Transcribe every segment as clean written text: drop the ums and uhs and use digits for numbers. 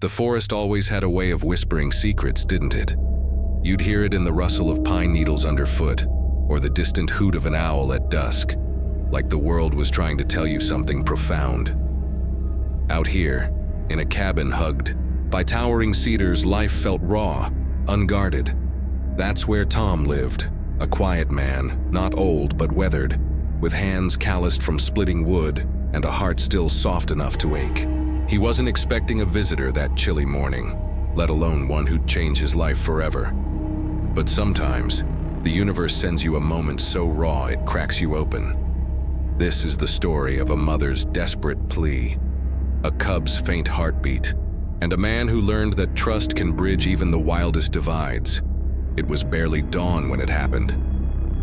The forest always had a way of whispering secrets, didn't it? You'd hear it in the rustle of pine needles underfoot, or the distant hoot of an owl at dusk, like the world was trying to tell you something profound. Out here, in a cabin hugged by towering cedars, life felt raw, unguarded. That's where Tom lived, a quiet man, not old but weathered, with hands calloused from splitting wood and a heart still soft enough to ache. He wasn't expecting a visitor that chilly morning, let alone one who'd change his life forever. But sometimes, the universe sends you a moment so raw it cracks you open. This is the story of a mother's desperate plea, a cub's faint heartbeat, and a man who learned that trust can bridge even the wildest divides. It was barely dawn when it happened.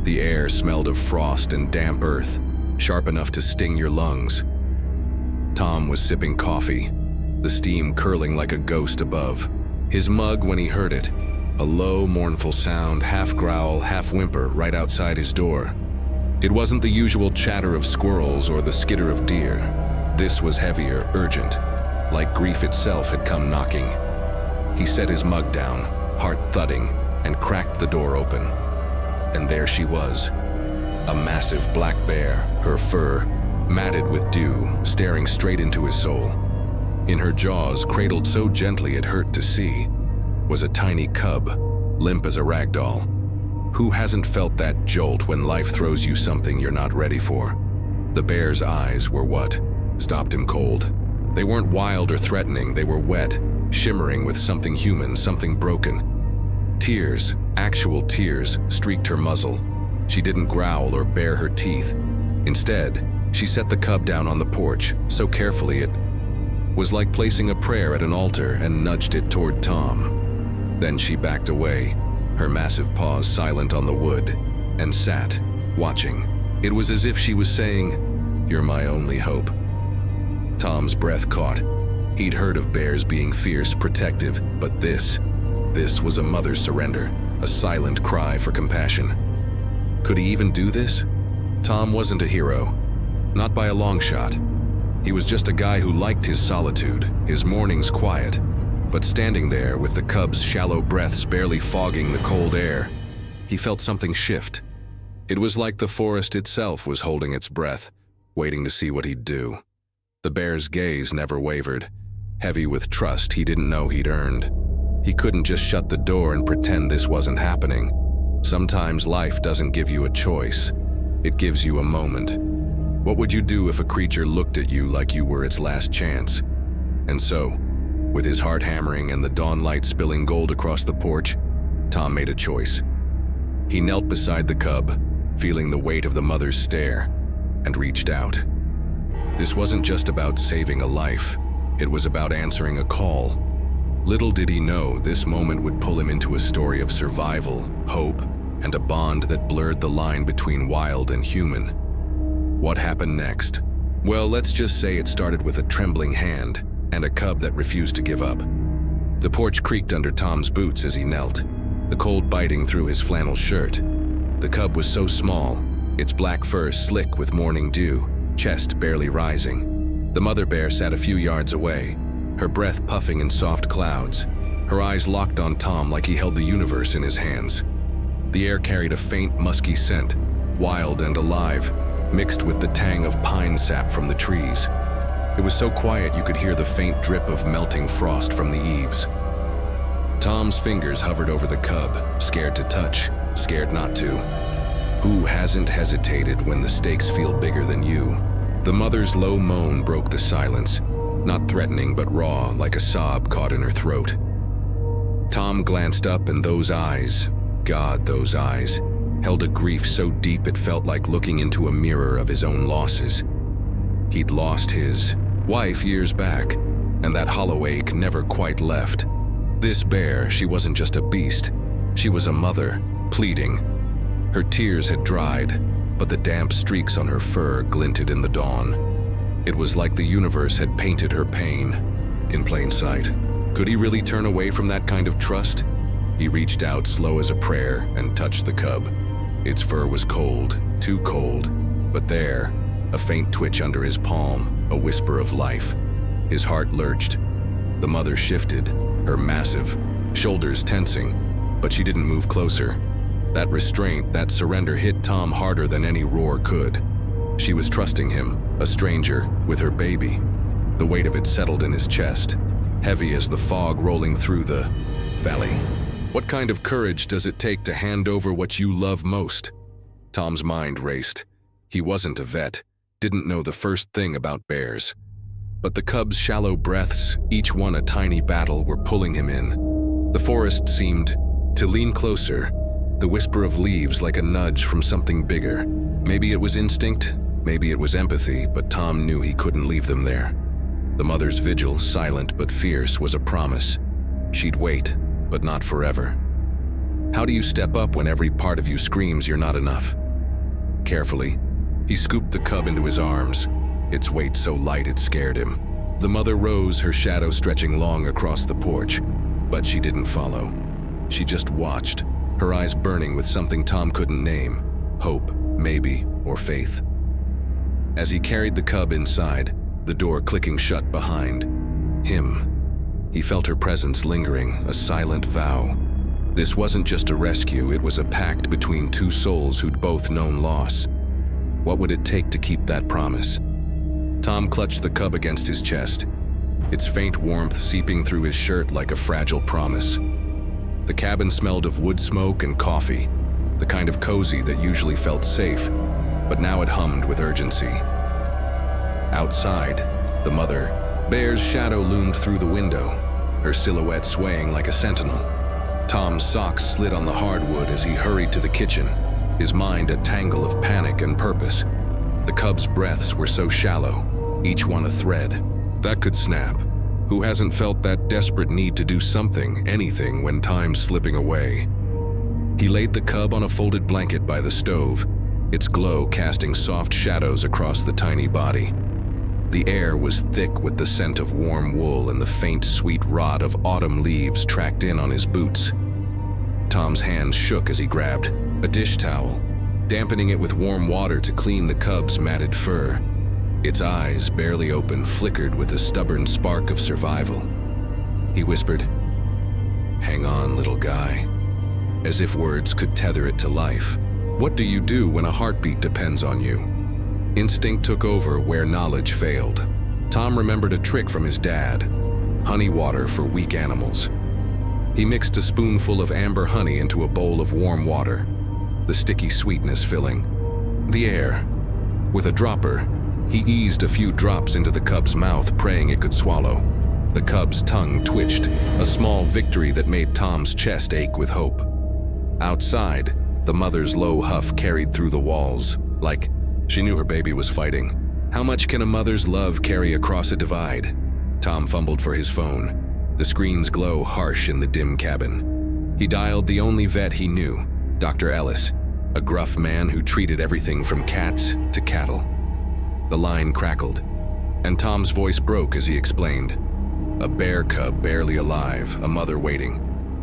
The air smelled of frost and damp earth, sharp enough to sting your lungs. Tom was sipping coffee, the steam curling like a ghost above. His mug when he heard it, a low, mournful sound, half growl, half whimper, right outside his door. It wasn't the usual chatter of squirrels or the skitter of deer. This was heavier, urgent, like grief itself had come knocking. He set his mug down, heart thudding, and cracked the door open. And there she was, a massive black bear, her fur matted with dew, staring straight into his soul. In her jaws, cradled so gently it hurt to see, was a tiny cub, limp as a rag doll. Who hasn't felt that jolt when life throws you something you're not ready for? The bear's eyes were what stopped him cold. They weren't wild or threatening, they were wet, shimmering with something human, something broken. Tears, actual tears, streaked her muzzle. She didn't growl or bare her teeth. Instead, she set the cub down on the porch, so carefully it was like placing a prayer at an altar, and nudged it toward Tom. Then she backed away, her massive paws silent on the wood, and sat, watching. It was as if she was saying, "You're my only hope." Tom's breath caught. He'd heard of bears being fierce, protective, but this was a mother's surrender, a silent cry for compassion. Could he even do this? Tom wasn't a hero, not by a long shot. He was just a guy who liked his solitude, his mornings quiet. But standing there with the cub's shallow breaths barely fogging the cold air, he felt something shift. It was like the forest itself was holding its breath, waiting to see what he'd do. The bear's gaze never wavered, heavy with trust he didn't know he'd earned. He couldn't just shut the door and pretend this wasn't happening. Sometimes life doesn't give you a choice. It gives you a moment. What would you do if a creature looked at you like you were its last chance? And so, with his heart hammering and the dawn light spilling gold across the porch, Tom made a choice. He knelt beside the cub, feeling the weight of the mother's stare, and reached out. This wasn't just about saving a life. It was about answering a call. Little did he know this moment would pull him into a story of survival, hope, and a bond that blurred the line between wild and human. What happened next? Well, let's just say it started with a trembling hand and a cub that refused to give up. The porch creaked under Tom's boots as he knelt, the cold biting through his flannel shirt. The cub was so small, its black fur slick with morning dew, chest barely rising. The mother bear sat a few yards away, her breath puffing in soft clouds, her eyes locked on Tom like he held the universe in his hands. The air carried a faint, musky scent, wild and alive, mixed with the tang of pine sap from the trees. It was so quiet you could hear the faint drip of melting frost from the eaves. Tom's fingers hovered over the cub, scared to touch, scared not to. Who hasn't hesitated when the stakes feel bigger than you? The mother's low moan broke the silence, not threatening but raw, like a sob caught in her throat. Tom glanced up, and those eyes, God, those eyes, held a grief so deep it felt like looking into a mirror of his own losses. He'd lost his wife years back, and that hollow ache never quite left. This bear, she wasn't just a beast. She was a mother, pleading. Her tears had dried, but the damp streaks on her fur glinted in the dawn. It was like the universe had painted her pain in plain sight. Could he really turn away from that kind of trust? He reached out, slow as a prayer, and touched the cub. Its fur was cold, too cold, but there, a faint twitch under his palm, a whisper of life. His heart lurched. The mother shifted, her massive shoulders tensing, but she didn't move closer. That restraint, that surrender hit Tom harder than any roar could. She was trusting him, a stranger, with her baby. The weight of it settled in his chest, heavy as the fog rolling through the valley. What kind of courage does it take to hand over what you love most? Tom's mind raced. He wasn't a vet, didn't know the first thing about bears. But the cub's shallow breaths, each one a tiny battle, were pulling him in. The forest seemed to lean closer, the whisper of leaves like a nudge from something bigger. Maybe it was instinct, maybe it was empathy, but Tom knew he couldn't leave them there. The mother's vigil, silent but fierce, was a promise. She'd wait, but not forever. How do you step up when every part of you screams you're not enough? Carefully, he scooped the cub into his arms, its weight so light it scared him. The mother rose, her shadow stretching long across the porch, but she didn't follow. She just watched, her eyes burning with something Tom couldn't name, hope, maybe, or faith. As he carried the cub inside, the door clicking shut behind him, he felt her presence lingering, a silent vow. This wasn't just a rescue, it was a pact between two souls who'd both known loss. What would it take to keep that promise? Tom clutched the cub against his chest, its faint warmth seeping through his shirt like a fragile promise. The cabin smelled of wood smoke and coffee, the kind of cozy that usually felt safe, but now it hummed with urgency. Outside, the mother bear's shadow loomed through the window, her silhouette swaying like a sentinel. Tom's socks slid on the hardwood as he hurried to the kitchen, his mind a tangle of panic and purpose. The cub's breaths were so shallow, each one a thread that could snap. Who hasn't felt that desperate need to do something, anything, when time's slipping away? He laid the cub on a folded blanket by the stove, its glow casting soft shadows across the tiny body. The air was thick with the scent of warm wool, and the faint, sweet rot of autumn leaves tracked in on his boots. Tom's hands shook as he grabbed a dish towel, dampening it with warm water to clean the cub's matted fur. Its eyes, barely open, flickered with a stubborn spark of survival. He whispered, "Hang on, little guy," as if words could tether it to life. What do you do when a heartbeat depends on you? Instinct took over where knowledge failed. Tom remembered a trick from his dad: honey water for weak animals. He mixed a spoonful of amber honey into a bowl of warm water, the sticky sweetness filling the air. With a dropper, he eased a few drops into the cub's mouth, praying it could swallow. The cub's tongue twitched, a small victory that made Tom's chest ache with hope. Outside, the mother's low huff carried through the walls, like she knew her baby was fighting. How much can a mother's love carry across a divide? Tom fumbled for his phone, the screen's glow harsh in the dim cabin. He dialed the only vet he knew, Dr. Ellis, a gruff man who treated everything from cats to cattle. The line crackled, and Tom's voice broke as he explained. A bear cub barely alive, a mother waiting.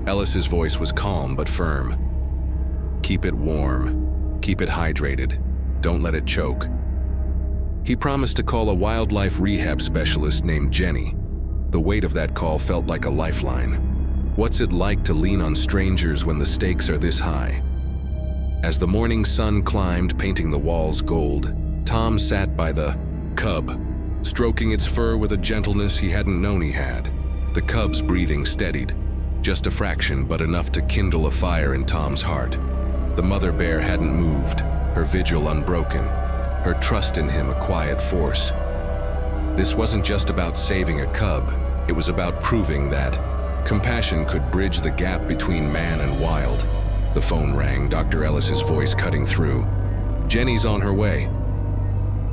Ellis's voice was calm but firm. Keep it warm, keep it hydrated, don't let it choke. He promised to call a wildlife rehab specialist named Jenny. The weight of that call felt like a lifeline. What's it like to lean on strangers when the stakes are this high? As the morning sun climbed, painting the walls gold, Tom sat by the cub, stroking its fur with a gentleness he hadn't known he had. The cub's breathing steadied, just a fraction, but enough to kindle a fire in Tom's heart. The mother bear hadn't moved, her vigil unbroken, her trust in him a quiet force. This wasn't just about saving a cub, it was about proving that compassion could bridge the gap between man and wild. The phone rang, Dr. Ellis's voice cutting through. Jenny's on her way.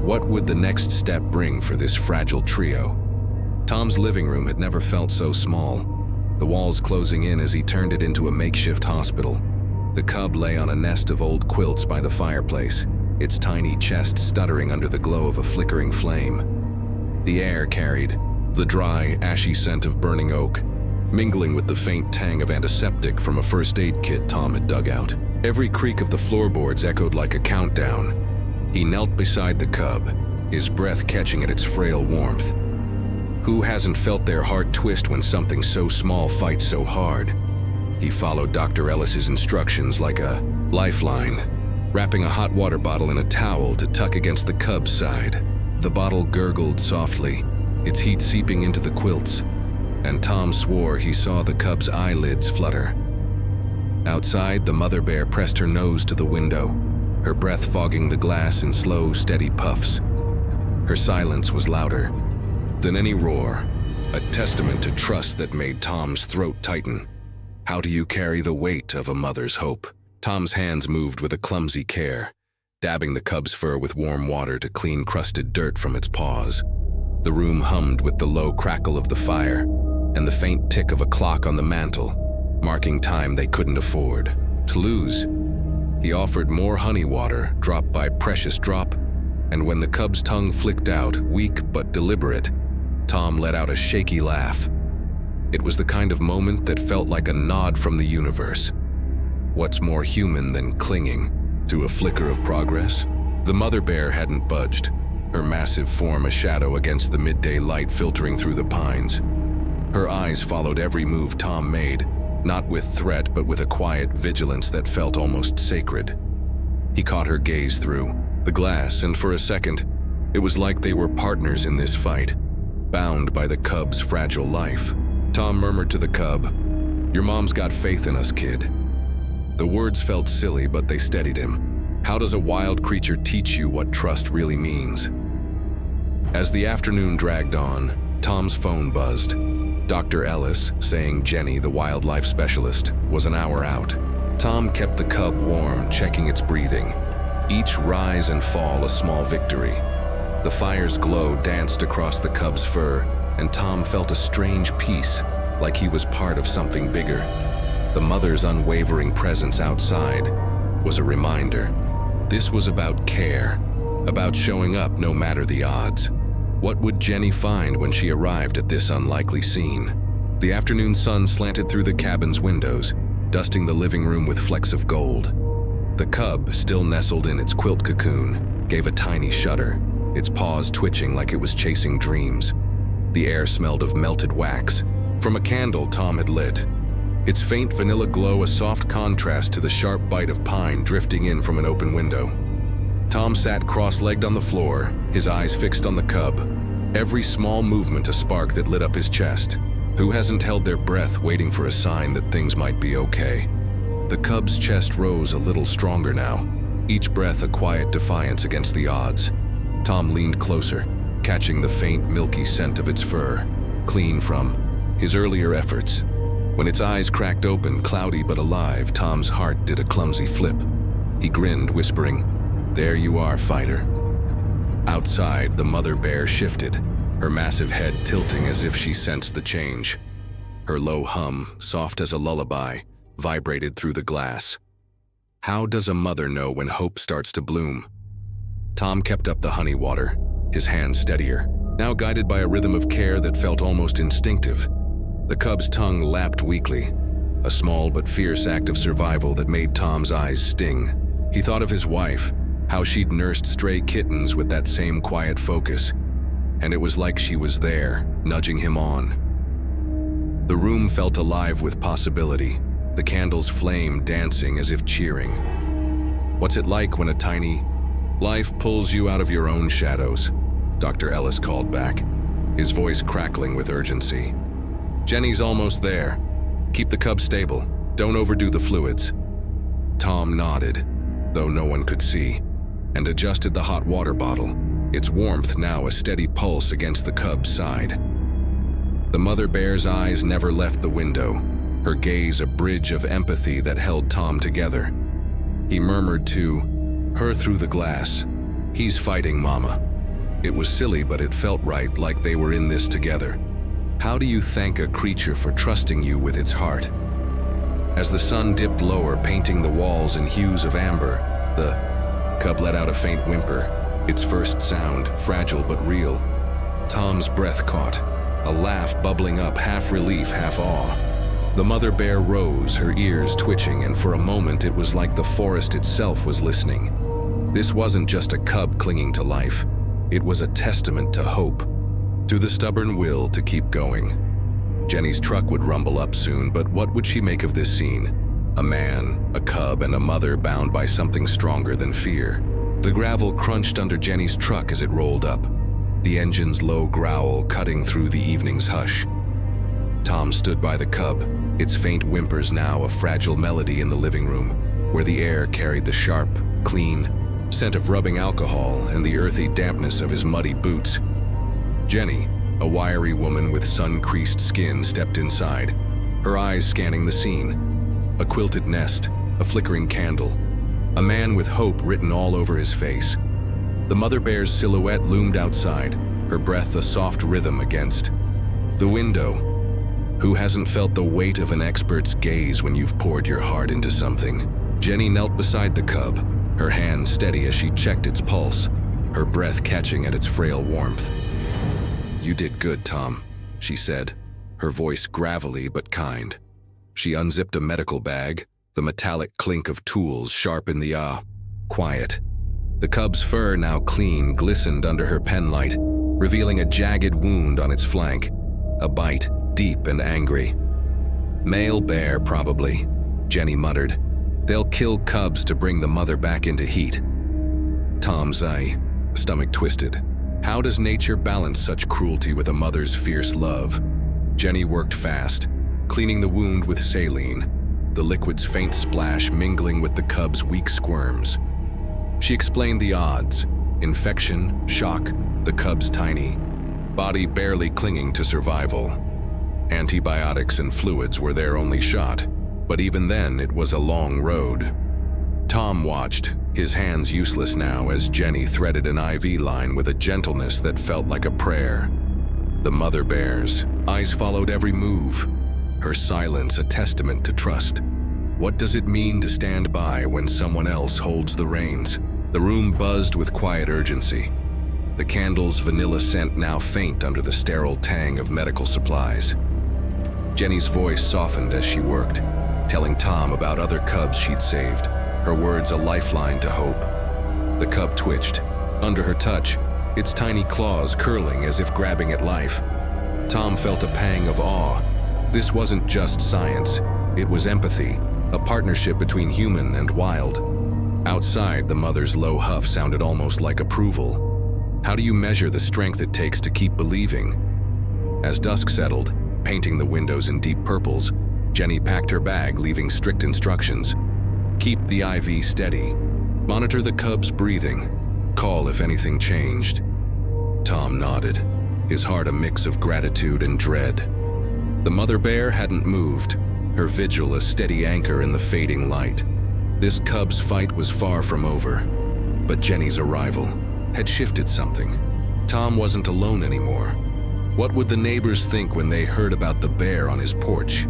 What would the next step bring for this fragile trio? Tom's living room had never felt so small, the walls closing in as he turned it into a makeshift hospital. The cub lay on a nest of old quilts by the fireplace, its tiny chest stuttering under the glow of a flickering flame. The air carried the dry, ashy scent of burning oak, mingling with the faint tang of antiseptic from a first aid kit Tom had dug out. Every creak of the floorboards echoed like a countdown. He knelt beside the cub, his breath catching at its frail warmth. Who hasn't felt their heart twist when something so small fights so hard? He followed Dr. Ellis's instructions like a lifeline, wrapping a hot water bottle in a towel to tuck against the cub's side. The bottle gurgled softly, its heat seeping into the quilts, and Tom swore he saw the cub's eyelids flutter. Outside, the mother bear pressed her nose to the window, her breath fogging the glass in slow, steady puffs. Her silence was louder than any roar, a testament to trust that made Tom's throat tighten. How do you carry the weight of a mother's hope? Tom's hands moved with a clumsy care, dabbing the cub's fur with warm water to clean crusted dirt from its paws. The room hummed with the low crackle of the fire and the faint tick of a clock on the mantel, marking time they couldn't afford to lose. He offered more honey water, drop by precious drop, and when the cub's tongue flicked out, weak but deliberate, Tom let out a shaky laugh. It was the kind of moment that felt like a nod from the universe. What's more human than clinging to a flicker of progress? The mother bear hadn't budged, her massive form a shadow against the midday light filtering through the pines. Her eyes followed every move Tom made, not with threat but with a quiet vigilance that felt almost sacred. He caught her gaze through the glass, and for a second, it was like they were partners in this fight, bound by the cub's fragile life. Tom murmured to the cub, "Your mom's got faith in us, kid." The words felt silly, but they steadied him. How does a wild creature teach you what trust really means? As the afternoon dragged on, Tom's phone buzzed. Dr. Ellis, saying Jenny, the wildlife specialist, was an hour out. Tom kept the cub warm, checking its breathing. Each rise and fall a small victory. The fire's glow danced across the cub's fur, and Tom felt a strange peace, like he was part of something bigger. The mother's unwavering presence outside was a reminder. This was about care, about showing up no matter the odds. What would Jenny find when she arrived at this unlikely scene? The afternoon sun slanted through the cabin's windows, dusting the living room with flecks of gold. The cub, still nestled in its quilt cocoon, gave a tiny shudder, its paws twitching like it was chasing dreams. The air smelled of melted wax, from a candle Tom had lit. Its faint vanilla glow a soft contrast to the sharp bite of pine drifting in from an open window. Tom sat cross-legged on the floor, his eyes fixed on the cub, every small movement a spark that lit up his chest. Who hasn't held their breath waiting for a sign that things might be okay? The cub's chest rose a little stronger now, each breath a quiet defiance against the odds. Tom leaned closer, catching the faint, milky scent of its fur, clean from his earlier efforts. When its eyes cracked open, cloudy but alive, Tom's heart did a clumsy flip. He grinned, whispering, "There you are, fighter." Outside, the mother bear shifted, her massive head tilting as if she sensed the change. Her low hum, soft as a lullaby, vibrated through the glass. How does a mother know when hope starts to bloom? Tom kept up the honey water, his hands steadier, now guided by a rhythm of care that felt almost instinctive. The cub's tongue lapped weakly, a small but fierce act of survival that made Tom's eyes sting. He thought of his wife, how she'd nursed stray kittens with that same quiet focus, and it was like she was there, nudging him on. The room felt alive with possibility, the candle's flame dancing as if cheering. What's it like when a tiny life pulls you out of your own shadows? Dr. Ellis called back, his voice crackling with urgency. Jenny's almost there. Keep the cub stable. Don't overdo the fluids. Tom nodded, though no one could see, and adjusted the hot water bottle, its warmth now a steady pulse against the cub's side. The mother bear's eyes never left the window, her gaze a bridge of empathy that held Tom together. He murmured to her through the glass, "He's fighting, Mama." It was silly, but it felt right, like they were in this together. How do you thank a creature for trusting you with its heart? As the sun dipped lower, painting the walls in hues of amber, the cub let out a faint whimper, its first sound, fragile but real. Tom's breath caught, a laugh bubbling up, half relief, half awe. The mother bear rose, her ears twitching, and for a moment it was like the forest itself was listening. This wasn't just a cub clinging to life. It was a testament to hope. to the stubborn will to keep going. Jenny's truck would rumble up soon, but what would she make of this scene? A man, a cub, and a mother bound by something stronger than fear. The gravel crunched under Jenny's truck as it rolled up, the engine's low growl cutting through the evening's hush. Tom stood by the cub, its faint whimpers now a fragile melody in the living room, where the air carried the sharp, clean scent of rubbing alcohol and the earthy dampness of his muddy boots. Jenny, a wiry woman with sun-creased skin, stepped inside, her eyes scanning the scene. A quilted nest, a flickering candle, a man with hope written all over his face. The mother bear's silhouette loomed outside, her breath a soft rhythm against the window. Who hasn't felt the weight of an expert's gaze when you've poured your heart into something? Jenny knelt beside the cub, her hand steady as she checked its pulse, her breath catching at its frail warmth. "You did good, Tom," she said, her voice gravelly but kind. She unzipped a medical bag, the metallic clink of tools sharp in the quiet. The cub's fur, now clean, glistened under her penlight, revealing a jagged wound on its flank, a bite, deep and angry. "Male bear, probably," Jenny muttered. "They'll kill cubs to bring the mother back into heat." Tom's stomach twisted. How does nature balance such cruelty with a mother's fierce love? Jenny worked fast, cleaning the wound with saline, the liquid's faint splash mingling with the cub's weak squirms. She explained the odds: infection, shock, the cub's tiny body barely clinging to survival. Antibiotics and fluids were their only shot, but even then it was a long road. Tom watched, his hands useless now as Jenny threaded an IV line with a gentleness that felt like a prayer. The mother bear's eyes followed every move, her silence a testament to trust. What does it mean to stand by when someone else holds the reins? The room buzzed with quiet urgency, the candle's vanilla scent now faint under the sterile tang of medical supplies. Jenny's voice softened as she worked, telling Tom about other cubs she'd saved, her words a lifeline to hope. The cub twitched, under her touch, its tiny claws curling as if grabbing at life. Tom felt a pang of awe. This wasn't just science, it was empathy, a partnership between human and wild. Outside, the mother's low huff sounded almost like approval. How do you measure the strength it takes to keep believing? As dusk settled, painting the windows in deep purples, Jenny packed her bag, leaving strict instructions. Keep the IV steady. Monitor the cub's breathing. Call if anything changed. Tom nodded, his heart a mix of gratitude and dread. The mother bear hadn't moved, her vigil a steady anchor in the fading light. This cub's fight was far from over, but Jenny's arrival had shifted something. Tom wasn't alone anymore. What would the neighbors think when they heard about the bear on his porch?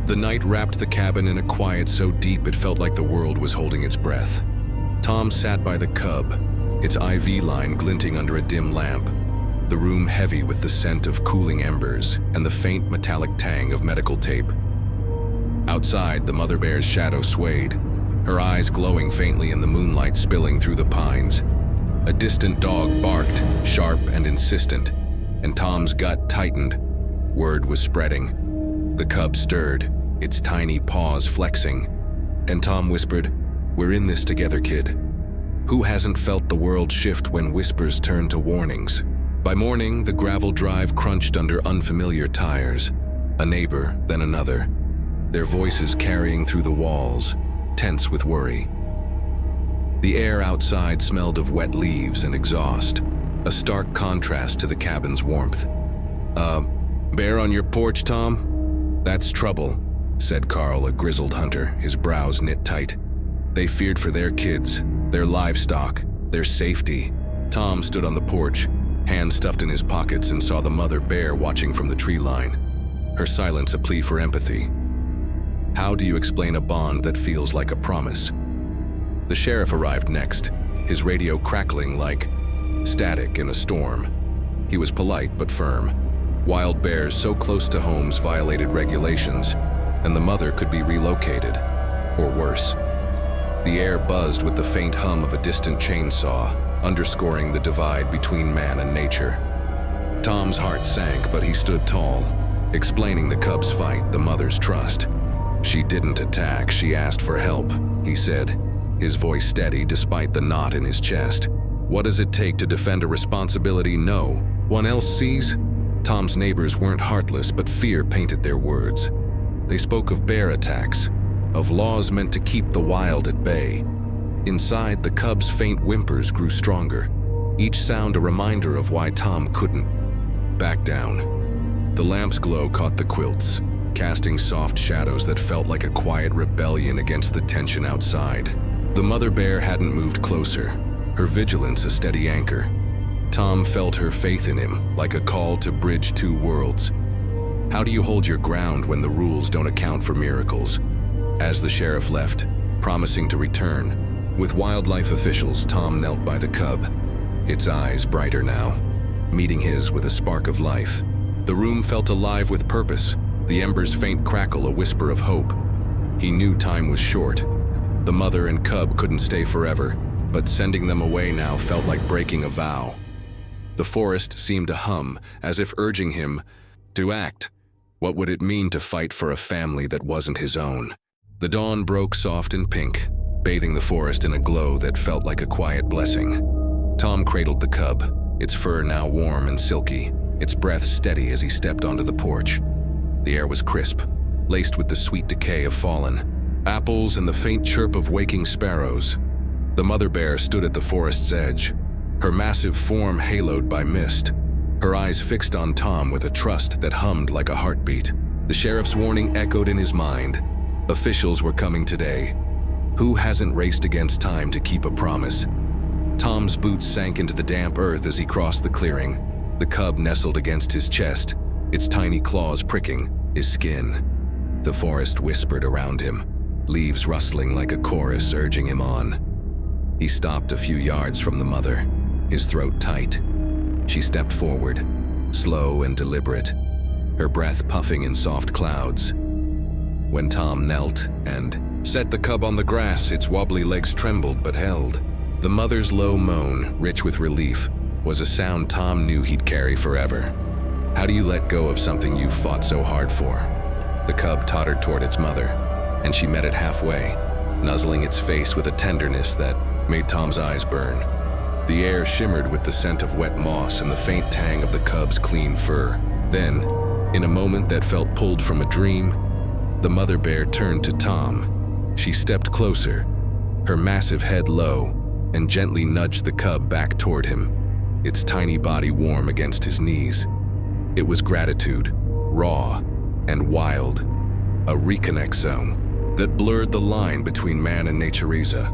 The night wrapped the cabin in a quiet so deep it felt like the world was holding its breath. Tom sat by the cub, its IV line glinting under a dim lamp, the room heavy with the scent of cooling embers and the faint metallic tang of medical tape. Outside, the mother bear's shadow swayed, her eyes glowing faintly in the moonlight spilling through the pines. A distant dog barked, sharp and insistent, and Tom's gut tightened. Word was spreading. The cub stirred, its tiny paws flexing, and Tom whispered, "We're in this together, kid." Who hasn't felt the world shift when whispers turn to warnings? By morning, the gravel drive crunched under unfamiliar tires, a neighbor, then another, their voices carrying through the walls, tense with worry. The air outside smelled of wet leaves and exhaust, a stark contrast to the cabin's warmth. Bear on your porch, Tom?" "That's trouble," said Carl, a grizzled hunter, his brows knit tight. They feared for their kids, their livestock, their safety. Tom stood on the porch, hands stuffed in his pockets, and saw the mother bear watching from the tree line, her silence a plea for empathy. How do you explain a bond that feels like a promise? The sheriff arrived next, his radio crackling like static in a storm. He was polite but firm. Wild bears so close to homes violated regulations, and the mother could be relocated, or worse. The air buzzed with the faint hum of a distant chainsaw, underscoring the divide between man and nature. Tom's heart sank, but he stood tall, explaining the cub's fight, the mother's trust. "She didn't attack, she asked for help," he said, his voice steady despite the knot in his chest. "What does it take to defend a responsibility no one else sees?" Tom's neighbors weren't heartless, but fear painted their words. They spoke of bear attacks, of laws meant to keep the wild at bay. Inside, the cub's faint whimpers grew stronger, each sound a reminder of why Tom couldn't back down. The lamp's glow caught the quilts, casting soft shadows that felt like a quiet rebellion against the tension outside. The mother bear hadn't moved closer, her vigilance a steady anchor. Tom felt her faith in him, like a call to bridge two worlds. How do you hold your ground when the rules don't account for miracles? As the sheriff left, promising to return, with wildlife officials, Tom knelt by the cub, its eyes brighter now, meeting his with a spark of life. The room felt alive with purpose, the ember's faint crackle a whisper of hope. He knew time was short. The mother and cub couldn't stay forever, but sending them away now felt like breaking a vow. The forest seemed to hum, as if urging him to act. What would it mean to fight for a family that wasn't his own? The dawn broke soft and pink, bathing the forest in a glow that felt like a quiet blessing. Tom cradled the cub, its fur now warm and silky, its breath steady as he stepped onto the porch. The air was crisp, laced with the sweet decay of fallen apples and the faint chirp of waking sparrows. The mother bear stood at the forest's edge, her massive form haloed by mist, her eyes fixed on Tom with a trust that hummed like a heartbeat. The sheriff's warning echoed in his mind. Officials were coming today. Who hasn't raced against time to keep a promise? Tom's boots sank into the damp earth as he crossed the clearing. The cub nestled against his chest, its tiny claws pricking his skin. The forest whispered around him, leaves rustling like a chorus urging him on. He stopped a few yards from the mother, his throat tight. She stepped forward, slow and deliberate, her breath puffing in soft clouds. When Tom knelt and set the cub on the grass, its wobbly legs trembled but held. The mother's low moan, rich with relief, was a sound Tom knew he'd carry forever. How do you let go of something you've fought so hard for? The cub tottered toward its mother, and she met it halfway, nuzzling its face with a tenderness that made Tom's eyes burn. The air shimmered with the scent of wet moss and the faint tang of the cub's clean fur. Then, in a moment that felt pulled from a dream, the mother bear turned to Tom. She stepped closer, her massive head low, and gently nudged the cub back toward him, its tiny body warm against his knees. It was gratitude, raw and wild, a reconnect zone that blurred the line between man and natureza.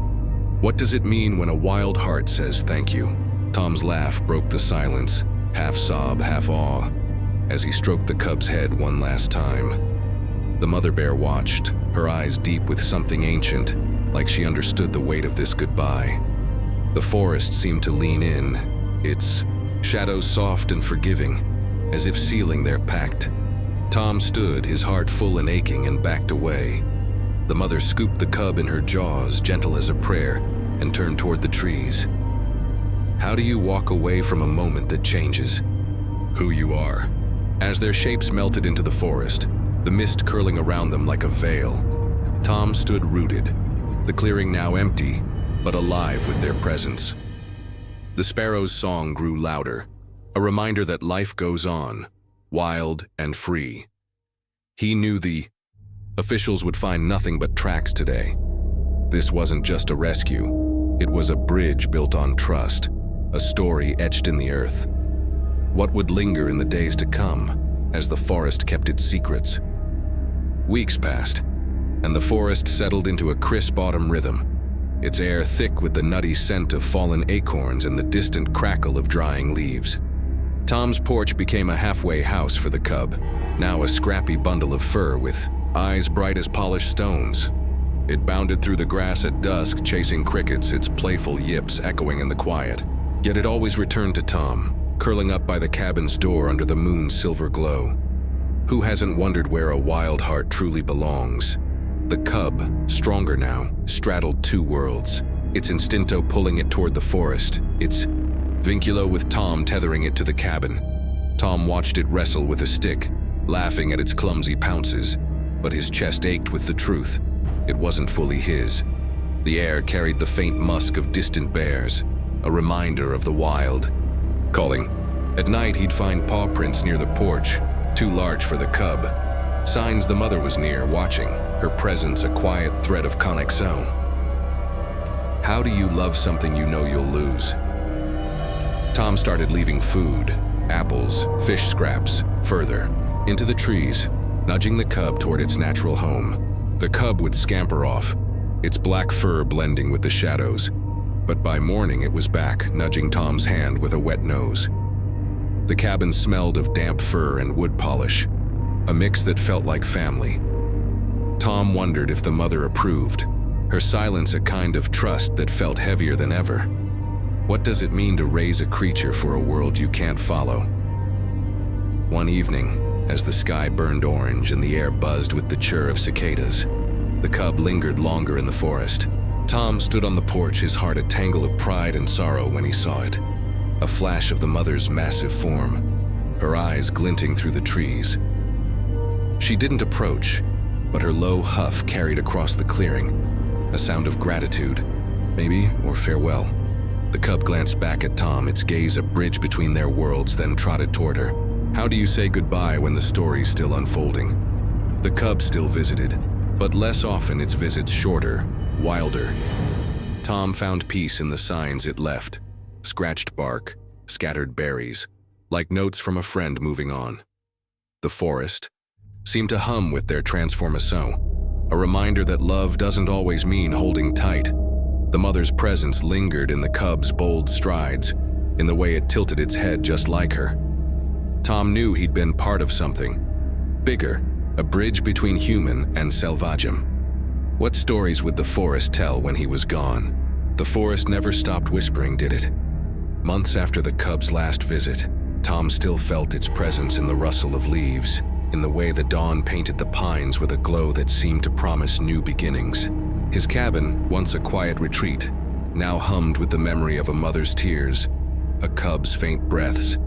What does it mean when a wild heart says thank you? Tom's laugh broke the silence, half sob, half awe, as he stroked the cub's head one last time. The mother bear watched, her eyes deep with something ancient, like she understood the weight of this goodbye. The forest seemed to lean in, its shadows soft and forgiving, as if sealing their pact. Tom stood, his heart full and aching, and backed away. The mother scooped the cub in her jaws, gentle as a prayer, and turned toward the trees. How do you walk away from a moment that changes who you are? As their shapes melted into the forest, the mist curling around them like a veil, Tom stood rooted, the clearing now empty, but alive with their presence. The sparrow's song grew louder, a reminder that life goes on, wild and free. He knew the officials would find nothing but tracks today. This wasn't just a rescue, it was a bridge built on trust, a story etched in the earth. What would linger in the days to come as the forest kept its secrets? Weeks passed, and the forest settled into a crisp autumn rhythm, its air thick with the nutty scent of fallen acorns and the distant crackle of drying leaves. Tom's porch became a halfway house for the cub, now a scrappy bundle of fur with eyes bright as polished stones. It bounded through the grass at dusk, chasing crickets, its playful yips echoing in the quiet. Yet it always returned to Tom, curling up by the cabin's door under the moon's silver glow. Who hasn't wondered where a wild heart truly belongs? The cub, stronger now, straddled two worlds, its instinto pulling it toward the forest, its vinculo with Tom tethering it to the cabin. Tom watched it wrestle with a stick, laughing at its clumsy pounces, but his chest ached with the truth. It wasn't fully his. The air carried the faint musk of distant bears, a reminder of the wild. Calling. At night, he'd find paw prints near the porch, too large for the cub. Signs the mother was near, watching, her presence a quiet thread of connexion. How do you love something you know you'll lose? Tom started leaving food, apples, fish scraps, further, into the trees, nudging the cub toward its natural home. The cub would scamper off, its black fur blending with the shadows. But by morning it was back, nudging Tom's hand with a wet nose. The cabin smelled of damp fur and wood polish, a mix that felt like family. Tom wondered if the mother approved, her silence a kind of trust that felt heavier than ever. What does it mean to raise a creature for a world you can't follow? One evening, as the sky burned orange and the air buzzed with the chirr of cicadas, the cub lingered longer in the forest. Tom stood on the porch, his heart a tangle of pride and sorrow when he saw it. A flash of the mother's massive form, her eyes glinting through the trees. She didn't approach, but her low huff carried across the clearing, a sound of gratitude, maybe, or farewell. The cub glanced back at Tom, its gaze a bridge between their worlds, then trotted toward her. How do you say goodbye when the story's still unfolding? The cub still visited, but less often, its visits shorter, wilder. Tom found peace in the signs it left. Scratched bark, scattered berries, like notes from a friend moving on. The forest seemed to hum with their transformation, a reminder that love doesn't always mean holding tight. The mother's presence lingered in the cub's bold strides, in the way it tilted its head just like her. Tom knew he'd been part of something bigger, a bridge between human and selvagem. What stories would the forest tell when he was gone? The forest never stopped whispering, did it? Months after the cub's last visit, Tom still felt its presence in the rustle of leaves, in the way the dawn painted the pines with a glow that seemed to promise new beginnings. His cabin, once a quiet retreat, now hummed with the memory of a mother's tears, a cub's faint breaths,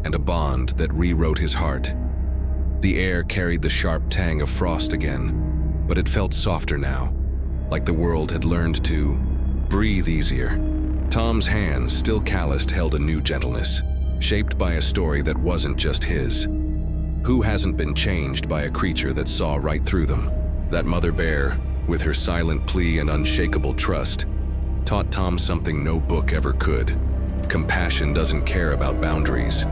and a bond that rewrote his heart. The air carried the sharp tang of frost again, but it felt softer now, like the world had learned to breathe easier. Tom's hands, still calloused, held a new gentleness, shaped by a story that wasn't just his. Who hasn't been changed by a creature that saw right through them? That mother bear, with her silent plea and unshakable trust, taught Tom something no book ever could. Compassion doesn't care about boundaries.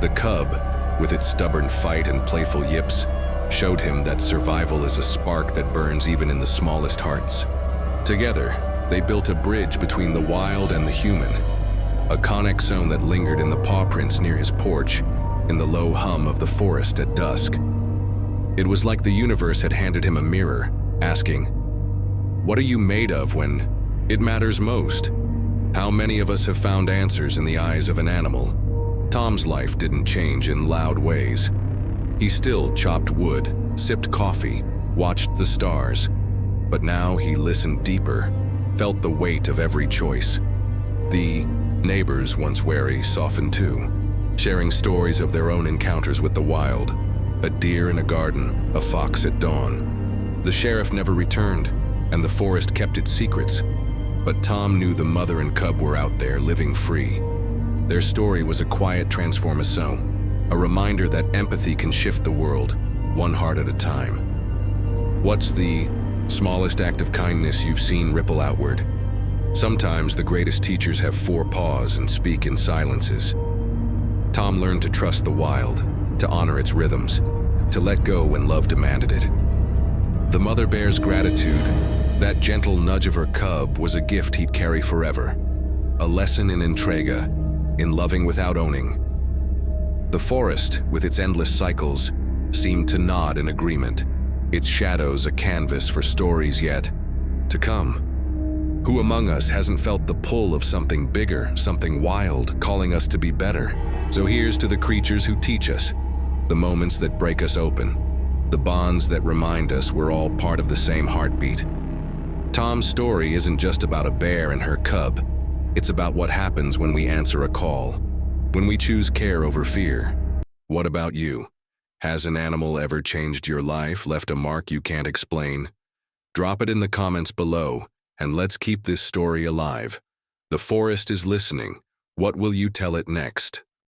The cub, with its stubborn fight and playful yips, showed him that survival is a spark that burns even in the smallest hearts. Together, they built a bridge between the wild and the human, a connexion that lingered in the paw prints near his porch, in the low hum of the forest at dusk. It was like the universe had handed him a mirror, asking, "What are you made of when it matters most?" How many of us have found answers in the eyes of an animal? Tom's life didn't change in loud ways. He still chopped wood, sipped coffee, watched the stars, but now he listened deeper, felt the weight of every choice. The neighbors, once wary, softened too, sharing stories of their own encounters with the wild, a deer in a garden, a fox at dawn. The sheriff never returned, and the forest kept its secrets, but Tom knew the mother and cub were out there, living free. Their story was a quiet transformation, a reminder that empathy can shift the world, one heart at a time. What's the smallest act of kindness you've seen ripple outward? Sometimes the greatest teachers have four paws and speak in silences. Tom learned to trust the wild, to honor its rhythms, to let go when love demanded it. The mother bear's gratitude, that gentle nudge of her cub, was a gift he'd carry forever. A lesson in entrega, in loving without owning. The forest, with its endless cycles, seemed to nod in agreement, its shadows a canvas for stories yet to come. Who among us hasn't felt the pull of something bigger, something wild, calling us to be better? So here's to the creatures who teach us, the moments that break us open, the bonds that remind us we're all part of the same heartbeat. Tom's story isn't just about a bear and her cub. It's about what happens when we answer a call. when we choose care over fear. What about you? Has an animal ever changed your life, left a mark you can't explain? Drop it in the comments below, and let's keep this story alive. The forest is listening. What will you tell it next?